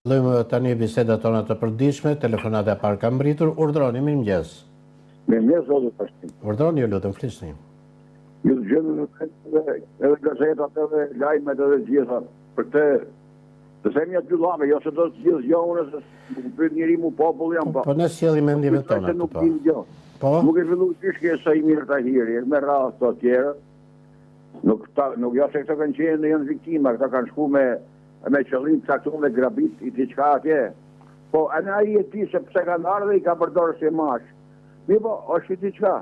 Vazhdojmë tani bisedat tona të përditshme, telefonata e parë ka mbritur. Urdhroni, mirëmëngjes. Mirëmëngjes, zotë Pashtim. Urdhroni, ju lutem, flisni. Ju dëgjojmë edhe gazetat edhe lajmet edhe gjitha. Për të themi aty llame, jo se do të gjithë gjohën se nuk pyet njëri mu popull jam pa. Po ne sjellim mendimet tona. Po. Nuk e fillu çështja e Saimir Tahiri, me radhë të tjera. Nuk jo se këto kanë qenë janë viktima, këta kanë shku me qëllim caktuar me grabit i diçka atje. Po ana ai e di se pse kanë ardhur i ka përdorur si mash. Mi po, është diçka.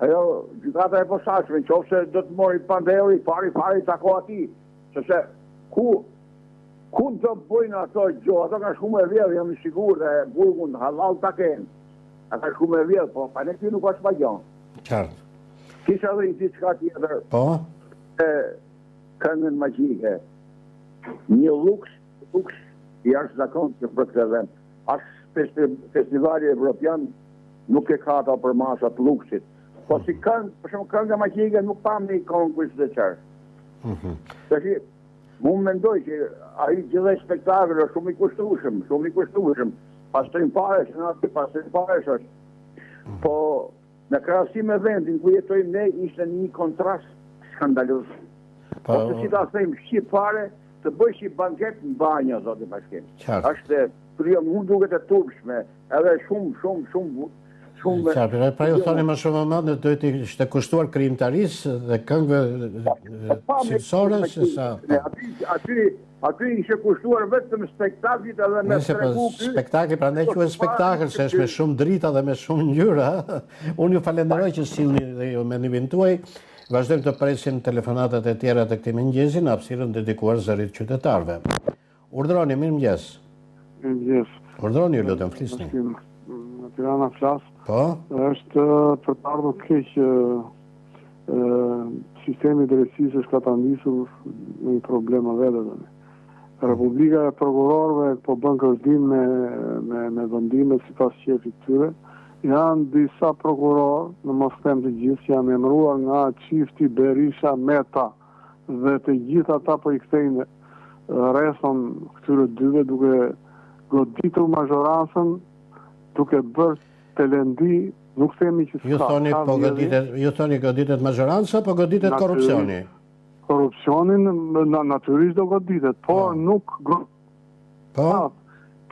Ajo gjykata e posaçme, nëse do të mori Pandeu i fari tako atij. Sepse ku do bëjnë ato gjë, ato kanë shku me vjedh, jam i sigurt e burgun halal ta kenë. Ata shku me vjedh, po pa ne nuk është pagjon. Qartë. Kisha dhe i diçka tjetër. Po? Këngën magjike. Një luks i jashtëzakonshëm për këtë vend. As festivali evropian nuk e ka ata për masat luksit. Po si këngë, për shumë këngë magjike nuk pam një konkurs të qartë. Tashi, mu mendoj që ai gjithë spektakël është shumë i kushtueshëm. Pastrim paresh, është. Po në krahasim me vendin ku jetojmë ne ishte një kontrast skandaloz. Ose si ta them shqip fare të bësh një banket në banjo, zotë Bashkim. Është mund duket e turpshme, edhe shumë. Qartë, pra ju thoni më shumë më do të ishte kushtuar krijimtarisë dhe këngëve cilësore se sa. Aty ishte kushtuar vetëm spektaklit edhe me tregu spektakli, prandaj quhet spektakël, se është me shumë drita dhe me shumë ngjyra. Unë ju falenderoj që sillni dhe ju mendimin tuaj. Vazhdojmë të presim telefonatat e tjera të këtij mëngjesi në hapësirën dedikuar zërit qytetarëve. Urdhroni, mirëmëngjes. Mirëmëngjes. Urdhroni, ju lutem, flisni. Në Tirana flas. Po? Është për të ardhur keq sistemi i drejtësisë është ka ta nisur një problem vetë. Republika e prokurorëve po bën kërdim me vendime sipas shefit tyre. Janë disa prokurorë, në mos them të gjithë, që janë emëruar nga çifti Berisha Meta dhe të gjithë ata po i kthejnë rrethon këtyre dyve duke goditur mazhorancën, duke bërë telendi, nuk themi që Ju thoni goditet mazhoranca, po goditet korrupsioni. Korrupsionin natyrisht do goditet, por nuk Po?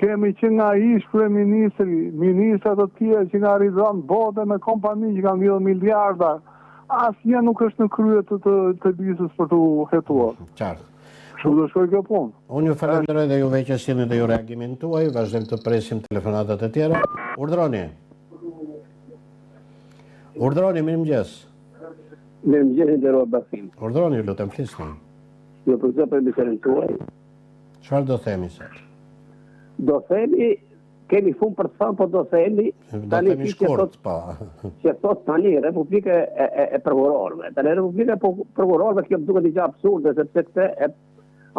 Kemi që nga ish kryeministri, ministrat të tjerë që nga rridhan bote me kompani që kanë vjedhur miliarda. Asnjë nuk është në krye të bizës për të hetuar. Qartë. Kështu do shkojë kjo punë. Unë ju falenderoj dhe juve që sillni dhe ju reagimin tuaj. Vazhdojmë të presim telefonatat e tjera. Urdhroni. Urdhroni, mirëmëngjes. Mirëmëngjes, nderuar Basim. Urdhroni, ju lutem, flisni. Ju përgjigj për bisedën tuaj. Çfarë do themi sot? Do themi, kemi shumë për të thënë, po do themi... Do themi shkurt, pa. Që thot tani Republika e prokurorëve. Tani Republika e prokurorëve kjo duket diçka absurde, sepse këtë e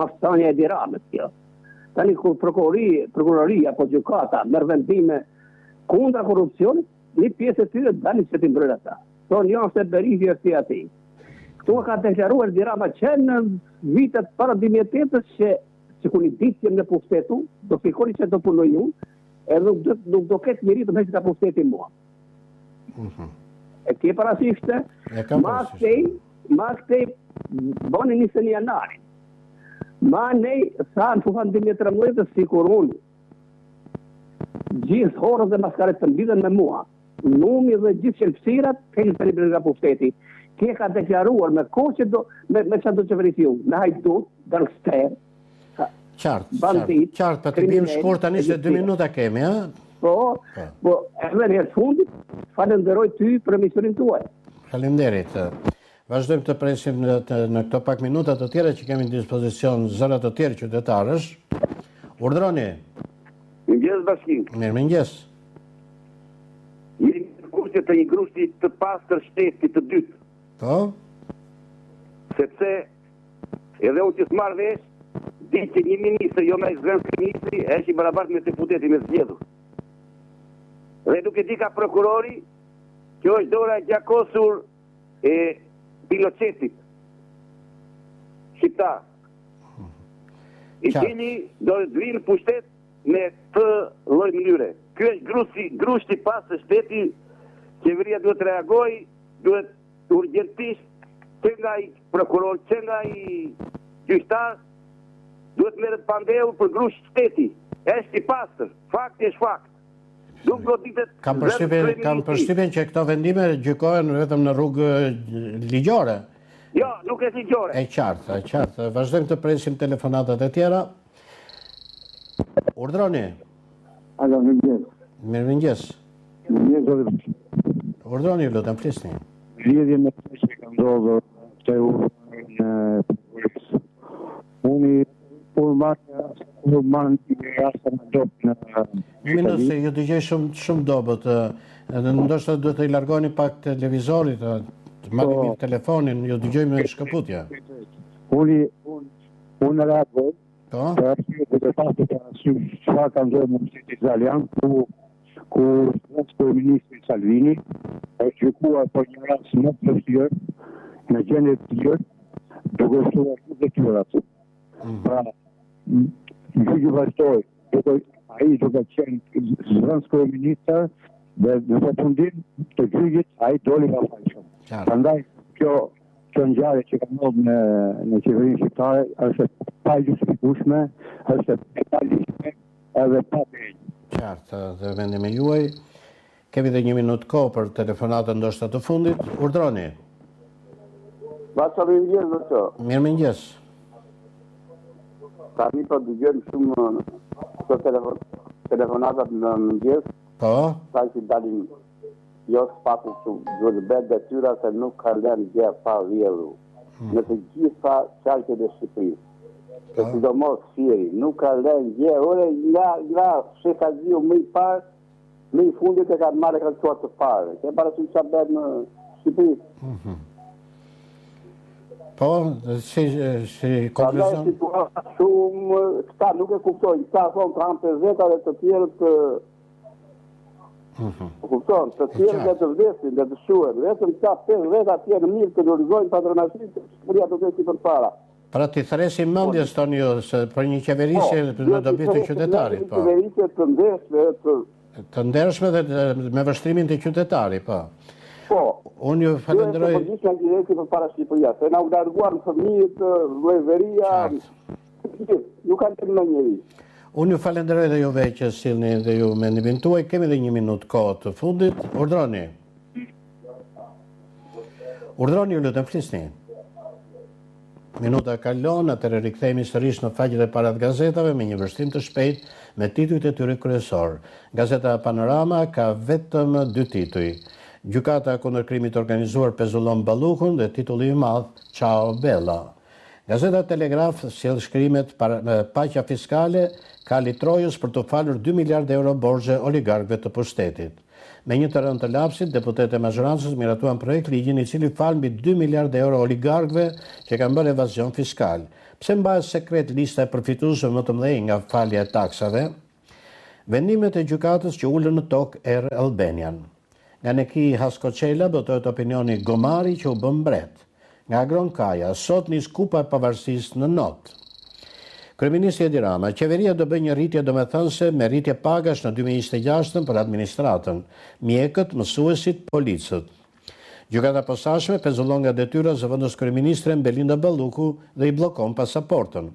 aftësania e diramës kjo. Tani kur prokuroria apo gjykata merr vendime kundra korrupsionit, një pjesë e tyre dalin se ti mbrojnë ata. Thonë jo se Berisha është si atij. Ktu ka deklaruar dirama që në vitet para 2008 që kur i ditë jem në pushtetu, do fikoni që do punoj unë, edhe nuk do ketë njëri të me që ka pushtetin mua. E ke parasishte, ma këtej boni njëse një janarin. Ma nej, sa në fufan 2013, si kur unë, gjithë horës dhe maskaret të mbidhen me mua, numi dhe gjithë qelpsirat, kejnë të një nga pushteti. Ke ka deklaruar me ko që do, me që do qeverisi unë, me hajdut, gangster, Qartë, për të bimë shkurt tani se 2 minuta kemi, ha? Po, edhe një fundit, falenderoj ty për emisionin tuaj. Falenderit. Vazhdojmë të presim në këto pak minuta të tjera që kemi në dispozicion zërat të tjerë qytetarësh. Urdhroni. Mirëmëngjes Bashkim. Mirëmëngjes. Jeni në kushte të një grushti të pastër shteti të dytë. Po? Sepse edhe unë që s'marrë vesh, di që një ministri, jo me zvenskë ministri, është i barabart me deputeti me zgjedhur. Dhe duke di ka prokurori, që është dora gjakosur e Pinochetit, shqiptar. I cili do të vinë pushtet me të lloj mënyre. Ky është grushti pas të shteti, qeveria duhet reagoj, duhet urgjentisht, që nga i prokuror, që nga i gjyqtar, duhet merret pandeu për grusht shteti. Është i pastër, fakti është fakt. Nuk goditet. Kam përshtypjen që këto vendime gjykohen vetëm në rrugë ligjore. Jo, nuk është ligjore. E qartë. Vazhdojmë të presim telefonatat e tjera. Urdhroni. Alo, mirëmëngjes. Mirëmëngjes. Mirëmëngjes. Urdhroni, lutem, flisni. Lidhje me të që ka ndodhur të në prokurisë. Unë në rastë në dopë në... Një minutë se ju dëgjoj shumë dobët. Ndoshta duhet të i largoni pak televizorit, të marrni mirë telefonin, ju dëgjoj me shkëputje. Unë reagoj, për arsye të pastë të arsye çfarë ka ndodhur në Shtetin Italian, ku ministri Salvini është gjykuar për një rast më të vështirë, në gjendje të tillë, duke shtuar të detyrat. Pra, gjyqi vazhdoi, ai duke qenë zëvendës kryeministër dhe në fundim të gjyqit ai doli nga faqja. Prandaj kjo ngjarje që ka ndodhur në qeverinë shqiptare është pa justifikueshme, është pa ligjshme edhe pa drejtë. Qartë, dhe vendimi juaj. Kemi dhe 1 minutë kohë për telefonatën ndoshta të fundit. Urdhroni. Mirëmëngjes. Tani po dëgjojmë shumë këto telefonatat në mëngjes. Po? Sa që dalin jo spaku shumë, duhet bëhet detyra se nuk ka lënë gjë pa vjedhur. Në të gjitha qarqet e Shqipërisë. E sidomos Siri, nuk ka lënë gjë, ore nga shekaziu më i parë, më i fundit e kanë marrë kalcuar të parë. Ke parasysh çfarë bëhet në Shqipëri? Po, si konkluzion? Shumë, këta nuk e kuptojnë, këta thonë kanë 50 dhe të tjerët kupton, të tjerët dhe të vdesin, dhe të shuhen, vetëm këta 50 atje në mirë të dorëzojnë patronazhin, Shqipëria do të ecë përpara. Pra ti thresim mendjes tani ju se për një qeverisje në dobi të qytetarit, po. Qeverisje të ndeshme, të ndershme dhe me vështrimin të qytetarit, po. Po. Unë ju falenderoj. Të përgjithshme që ecë përpara Shqipëria, se na u larguan fëmijët, vëllëveria, ju kanë të në njëri. Unë ju falenderoj dhe juve që sillni dhe ju mendimin tuaj. Kemi dhe 1 minutë kohë të fundit. Urdhroni. Urdhroni, ju lutem, flisni. Minuta kalon, atëherë rikthehemi sërish në faqet e para të gazetave me një vështrim të shpejt me titujt e tyre kryesor. Gazeta Panorama ka vetëm 2 tituj. Gjykata kundër krimit organizuar pezullon Ballukun dhe titulli i madh Ciao Bella. Gazeta Telegraf sjell shkrimet paqja fiskale ka litrojës për të falur 2 miliardë euro borxhe oligarkëve të pushtetit. Me një të rënd të lapsit, deputetët e mazhorancës miratuan projekt ligjin i cili fal mbi 2 miliardë euro oligarkëve që kanë bërë evazion fiskal. Pse mbahet sekret lista e përfituesve më të mëdhenj nga falja e taksave? Vendimet e gjykatës që ulën në tokë Air Albanian. Nga Neki Haskoçela botohet opinioni Gomari që u bën mbret. Nga Agron Kaja, sot nis kupa e pavarësisë në not. Kryeministri Edi Rama, qeveria do bëjë një rritje domethënëse me rritje pagash në 2026 për administratën, mjekët, mësuesit, policët. Gjykata e posaçme pezullon nga detyra zëvendës kryeministren Belinda Balluku dhe i bllokon pasaportën.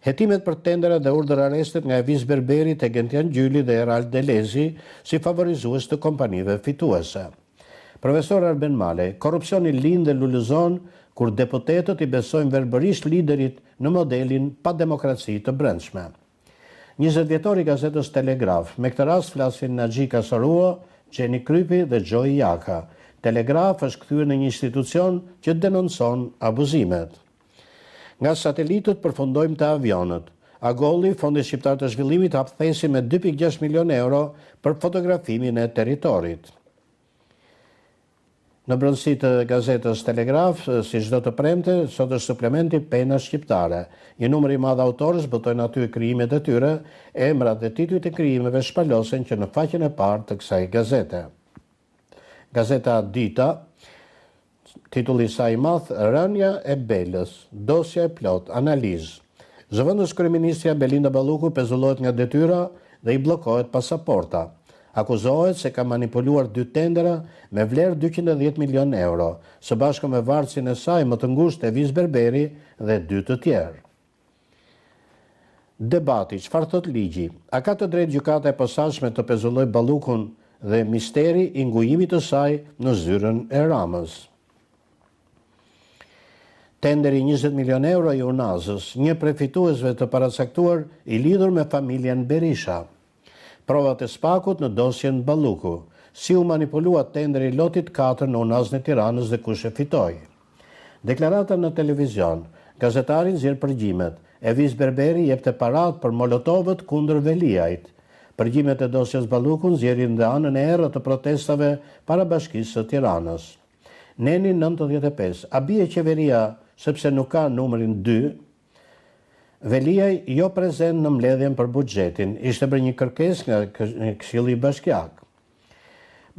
Hetimet për tendera dhe urdhër arrestet nga Evis Berberi, Tegentian Gjyli dhe Erald Delezi si favorizues të kompanive fituese. Profesor Arben Malej, korrupsioni lind dhe lulëzon kur deputetët i besojnë verbërisht liderit në modelin pa demokraci të brendshme. 20 vjetori gazetës Telegraf, me këtë rast flasin Naxhi Kasarua, Gjeni Krypi dhe Gjoj Jaka. Telegraf është kthyer në një institucion që denoncon abuzimet. Nga satelitët përfundojmë të avionët. Agolli, Fondi Shqiptar të Zhvillimit, hap thesi me 2.6 milion euro për fotografimin e territorit. Në brendësi të gazetës Telegraf, si çdo të premte, sot është suplementi Pena Shqiptare. Një numër i madh autorësh botojnë aty krijimet e tyre, emrat dhe titujt e krijimeve shpalosen që në faqen e parë të kësaj gazete. Gazeta Dita, titulli i saj i madh, Rënja e Belës, dosja e plot, analizë. Zëvendës kryeministja Belinda Balluku pezullohet nga detyra dhe i bllokohet pasaporta. Akuzohet se ka manipuluar 2 tendera me vlerë 210 milion euro, së bashku me varësin e saj më të ngushtë Evis Berberi dhe 2 të tjerë. Debati, çfarë thot ligji? A ka të drejtë gjykata e posaçme të pezulloj Ballukun dhe misteri i ngujimit të saj në zyrën e Ramës? Tenderi 20 milion euro i Unazës, një prej fituesve të paracaktuar i lidhur me familjen Berisha. Provat e Spakut në dosjen Balluku, si u manipulua tenderi lotit 4 në Unazën e Tiranës dhe kush e fitoi. Deklarata në televizion, gazetarin nxjerr përgjimet, Evis Berberi jepte parat për molotovët kundër Veliajt. Përgjimet e dosjes Balluku nxjerrin dhe anën e errët të protestave para Bashkisë së Tiranës. Neni 95, a bie qeveria sepse nuk ka numrin 2? Veliaj jo prezent në mbledhjen për buxhetin, ishte bërë një kërkesë nga Këshilli Bashkiak.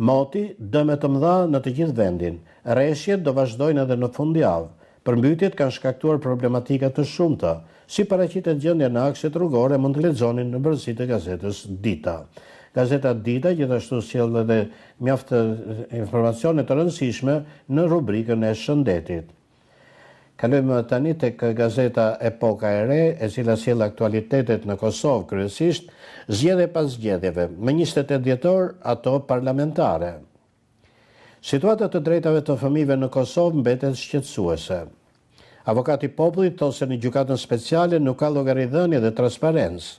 Moti, dëme të mëdha në të gjithë vendin. Rreshjet do vazhdojnë edhe në fundjavë. Përmbytjet kanë shkaktuar problematika të shumta, si paraqitet gjendja në akset rrugore mund të lexonin në bërësitë e gazetës Dita. Gazeta Dita gjithashtu sjell edhe mjaft informacione të rëndësishme në rubrikën e shëndetit. Kalojmë tani tek gazeta Epoka e Re, e cila sjell aktualitetet në Kosovë kryesisht, zgjedhje pas zgjedhjeve, me 28 dhjetor ato parlamentare. Situata të drejtave të fëmijëve në Kosovë mbetet shqetësuese. Avokati i popullit thotë se në gjykatën speciale nuk ka llogaridhënie dhe transparencë.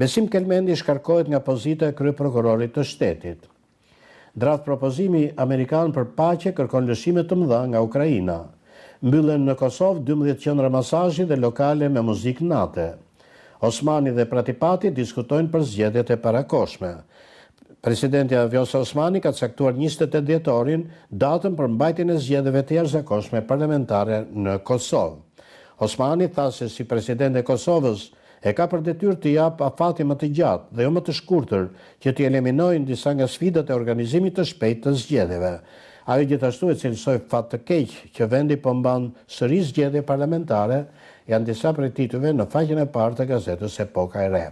Besim Kelmendi shkarkohet nga pozita e kryeprokurorit të shtetit. Draft propozimi amerikan për paqe kërkon lëshime të mëdha nga Ukraina. Mbyllen në Kosovë 12 qendra masazhi dhe lokale me muzikë nate. Osmani dhe Pratipati diskutojnë për zgjedhjet e parakoshme. Presidentja Vjosa Osmani ka caktuar 28 dhjetorin datën për mbajtjen e zgjedhjeve të jashtëzakonshme parlamentare në Kosovë. Osmani tha se si president e Kosovës e ka për detyrë të jap afati më të gjatë dhe jo më të shkurtër që të eliminojnë disa nga sfidat e organizimit të shpejtë të zgjedhjeve. Ajo gjithashtu e cilësoi fat të keq që vendi po mban sërish zgjedhje parlamentare, janë disa prej titujve në faqen e parë të gazetës Epoka e Re.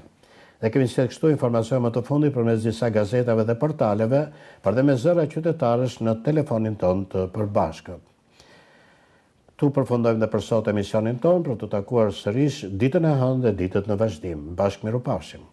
Dhe kemi sjellë kështu informacione më të fundit përmes disa gazetave dhe portaleve, por dhe me zëra qytetarësh në telefonin ton të përbashkët. Tu përfundojmë dhe për sot emisionin ton për të takuar sërish ditën e hënë dhe ditët në vazhdim. Bashkë mirupafshim.